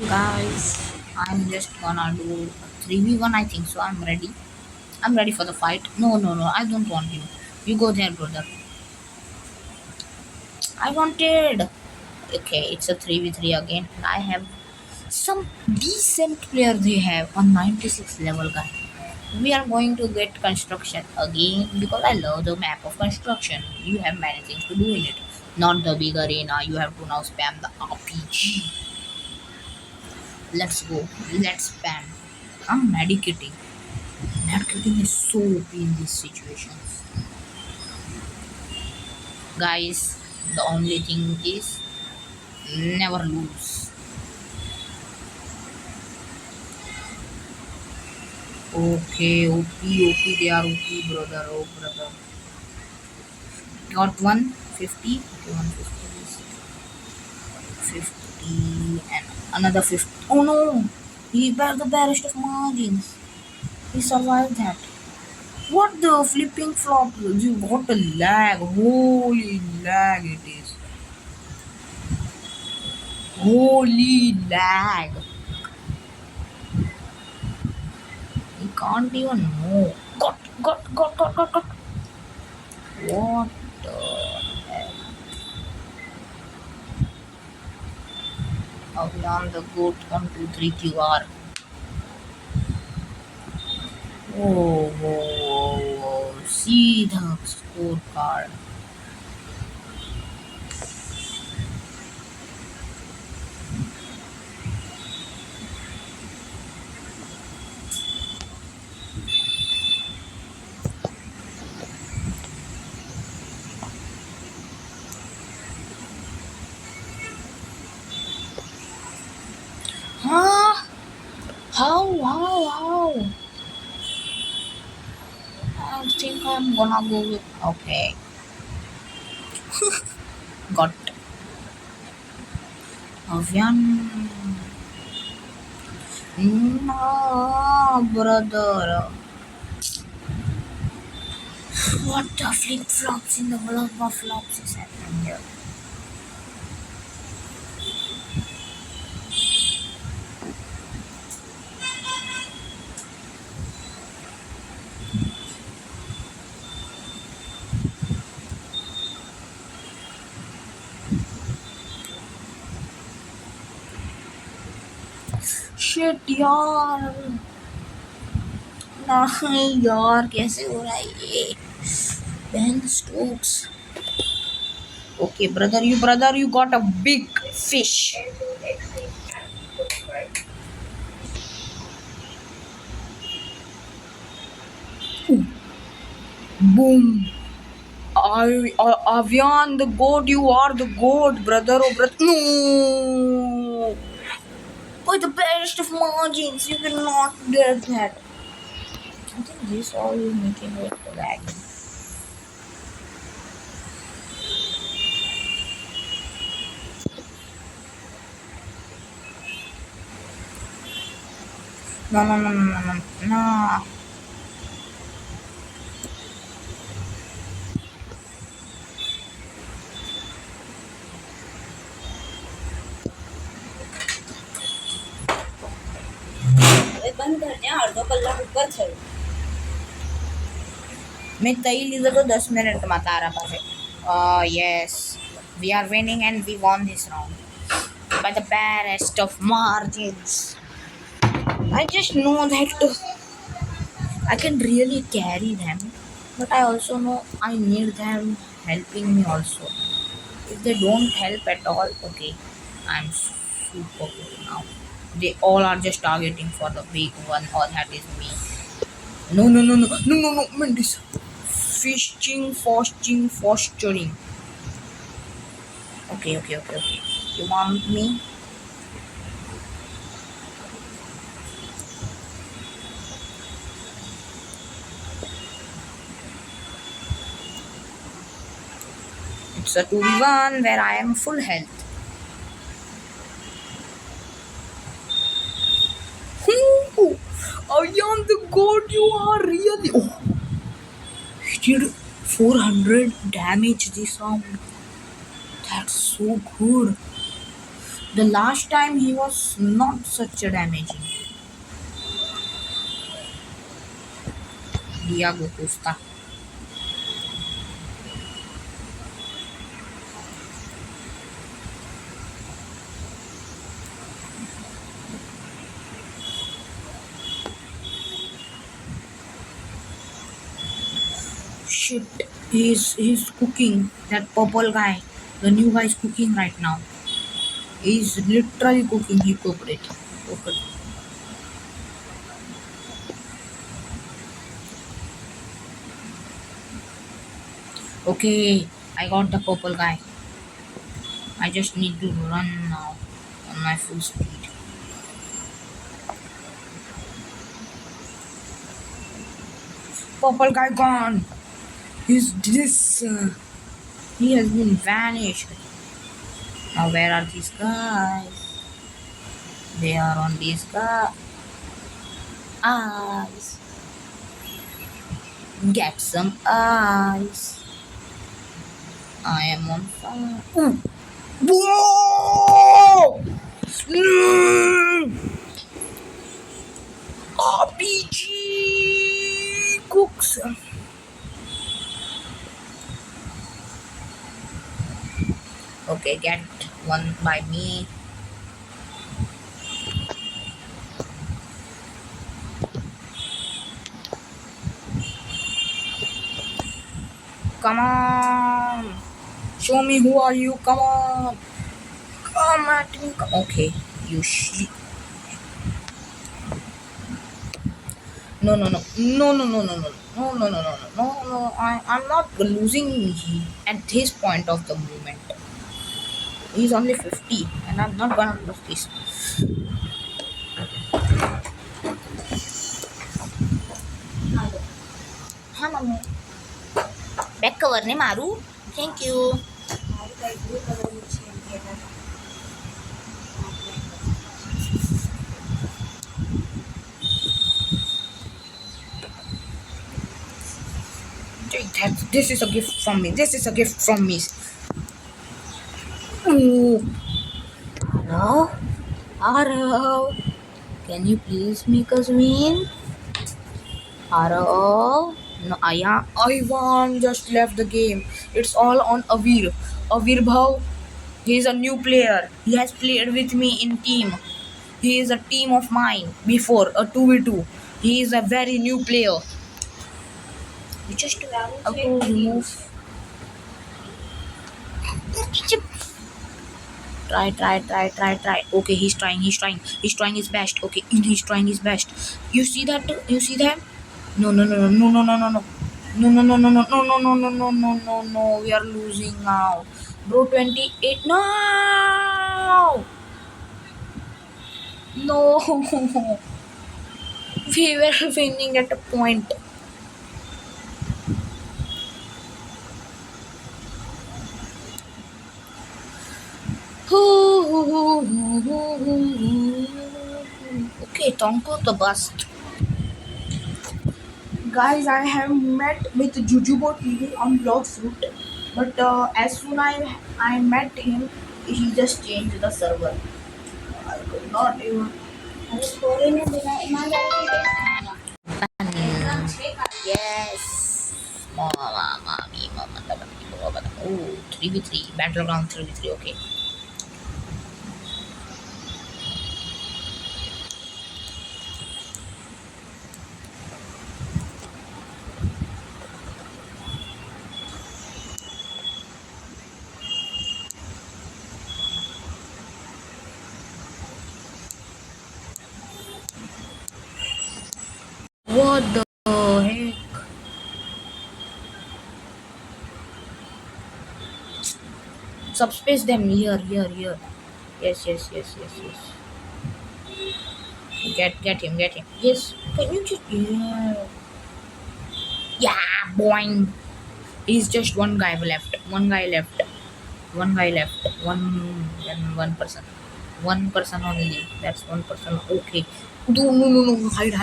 Guys, I'm just gonna do a 3v1, I think so. I'm ready. I'm ready for the fight. No, no, no, I don't want you. You go there, brother. I wanted. Okay, it's a 3v3 again. I have some decent player they have on 96 level, guy. We are going to get construction again because I love the map of construction. You have many things to do in it. Not the big arena. You have to now spam the RPG. Let's go. Let's spam. I'm medicating. Marketing is so OP in these situations. Guys, the only thing is never lose. Okay, OP, they are OP, brother. Oh, brother. Got 150. Okay, 150 and another 50. Oh no! He bear the barest of margins. He survived that. What the flipping flop? What a lag. Holy lag it is. Holy lag. He can't even move. Got. What the hell? Avian the goat 123 QR. Whoa. See the scorecard. Huh? How? I think I'm gonna go with. Okay. Got Avian. No, brother. What the flip flops in the world of flops is happening here? Shit, यार नहीं यार कैसे हो रहा है ये Ben Stokes. Okay, brother, you got a big fish. Boom. Avian, the goat, you are the goat, brother. Oh, brother. No. By the best of margins, you cannot get that. I think this all is making it lag. No. बंद करते हैं अर्धो कलाक ऊपर થયું मैं तई લીધો તો 10 મિનિટ માં તારા પાસે yes, we are winning and we won this round by the barest of margins. I just know that I can really carry them, but I also know I need them helping me also. If they don't help at all, okay, I'm super good now. They all are just targeting for the big one, or that is me. No, Mendes. Fostering. Okay. You want me? It's a 2v1 where I am full health. Ooh, I am the god, you are really. Oh, he did 400 damage this round. That's so good. The last time he was not such a damaging. Diego Costa. Shit, he's cooking. That purple guy, the new guy is cooking right now. He's literally cooking. He cooked it. Cooked it. Okay, I got the purple guy. I just need to run now on my full speed. Purple guy gone. He's this. He has been vanished. Now where are these guys? They are on these guys. Eyes. Get some eyes. I am on fire. Ooh. Whoa! No! RPG cooks. Okay, get one by me. Come on. Show me who are you. Come on. Come at me. Okay, you No, no, no, no, no, no, no, no, no, no, no, no, no, no, no. I'm not losing at this point of the movement. He's only 50, and I'm not gonna lose this. हाँ mummy back cover ने मारू thank you મારું કઈ blue કલરનું છે એમ કહેતા હતા. This is a gift from me. This is a gift from me. Ooh. Hello? Hello? Can you please make us win? Hello? No, Ivan just left the game. It's all on Avir. Avir Bhav, he is a new player. He has played with me in team. He is a team of mine before, a 2v2. He is a very new player. You just have to remove. Try. Okay, he's trying his best. Okay, he's trying his best. You see that? You see that? No. No. We are losing now. Bro, 28. No. We were winning at a point. Okay, Tonko the bust. Guys, I have met with Jujubo TV on Blogsroot, but as soon I met him, he just changed the server. I could not even. હવે સ્ટોરીને એમાં જ આવી ગઈ. Exam છે કાલે. Yes. Mama. Oh, 3v3. Battleground 3v3, okay. What the heck? Subspace them here. Yes. Get him. Yes. Can you just yeah, boing. He's just one guy left. One person. One person only. That's one person. Okay. No. Hide.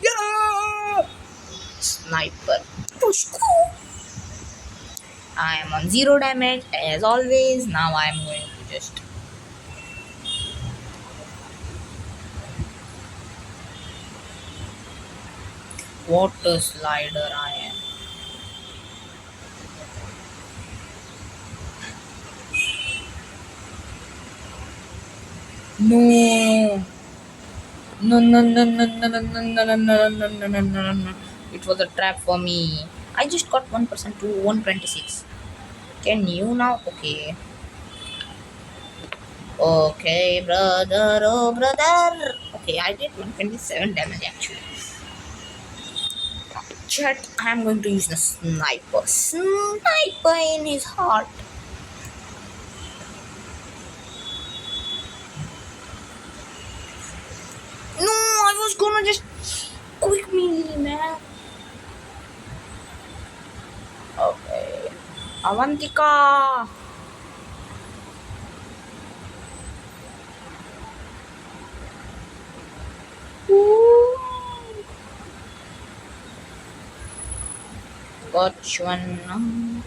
Yeah. Sniper. Push. I am on zero damage as always. Now I am going to just water slider. I am. No. No, no, no, no, no, no, no, no, no, no, no, no, no, no, no. It was a trap for me. I just got 1% to 126. Can you now? Okay. Okay, brother, oh brother. Okay, I did 127 damage actually. Chat, I am going to use the sniper. Sniper in his heart. No, I was gonna just quick melee, man. Okay. Avantika. Ooh. Got one.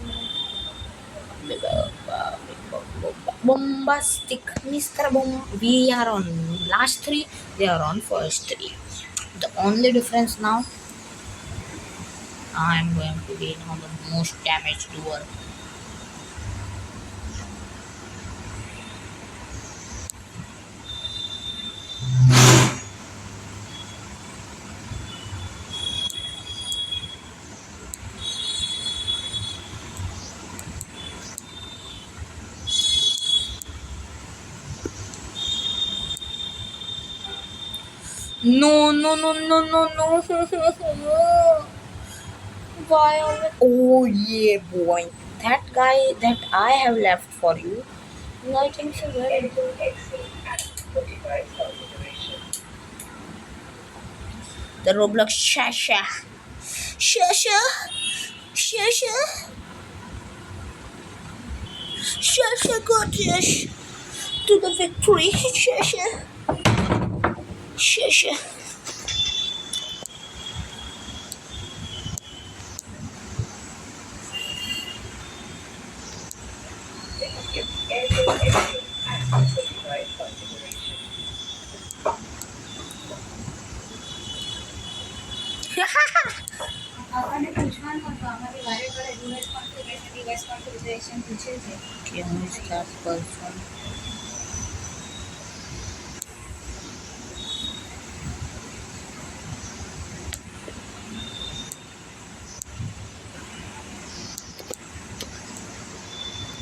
Bombastic Mr. Bomb. We are on last three, they are on first three. The only difference now, I am going to be now the most damage doer. No, no, no, no, no, no. Why always? Oh, yeah, boy. That guy that I have left for you, I think so very good. The Roblox Shasha. Shasha. Shasha. Shasha got us to the victory. Shasha. Shasha. આપણને પૂછવાનું હતું અમારી વારે વારે device configuration પૂછે છે. Can we start person?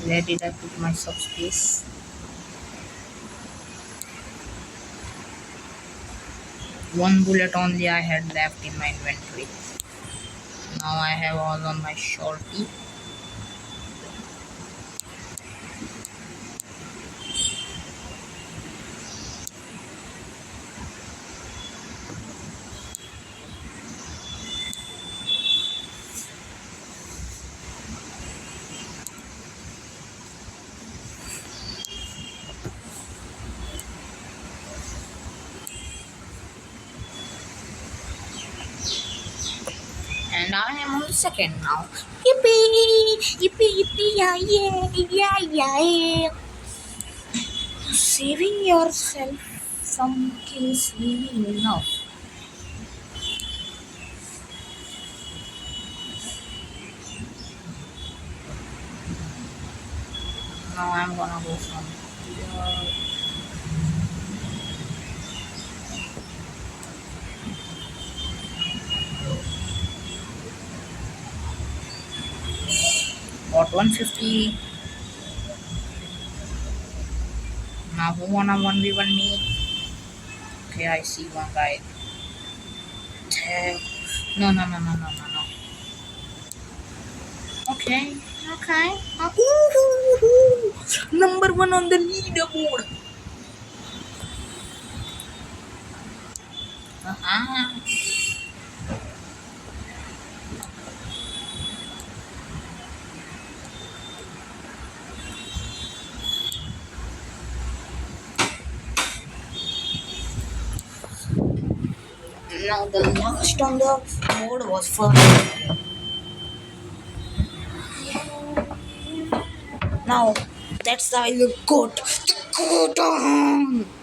Where did I put my subspace? One bullet only I had left in my inventory. Now I have all on my shorty. And I am on the second now. Yippee! Yippee! Yippee! Yeah! Yeah! Yeah! Yeah! Saving yourself from kills really enough. Now I'm gonna go from here. Got 150. Now who wanna 1v1 me? Okay, I see one guy. No, no, no, no, no, no, no. Okay, okay. Ooh, number one on the leaderboard. Now the last on the board was first. Now, that's the goat. The goat.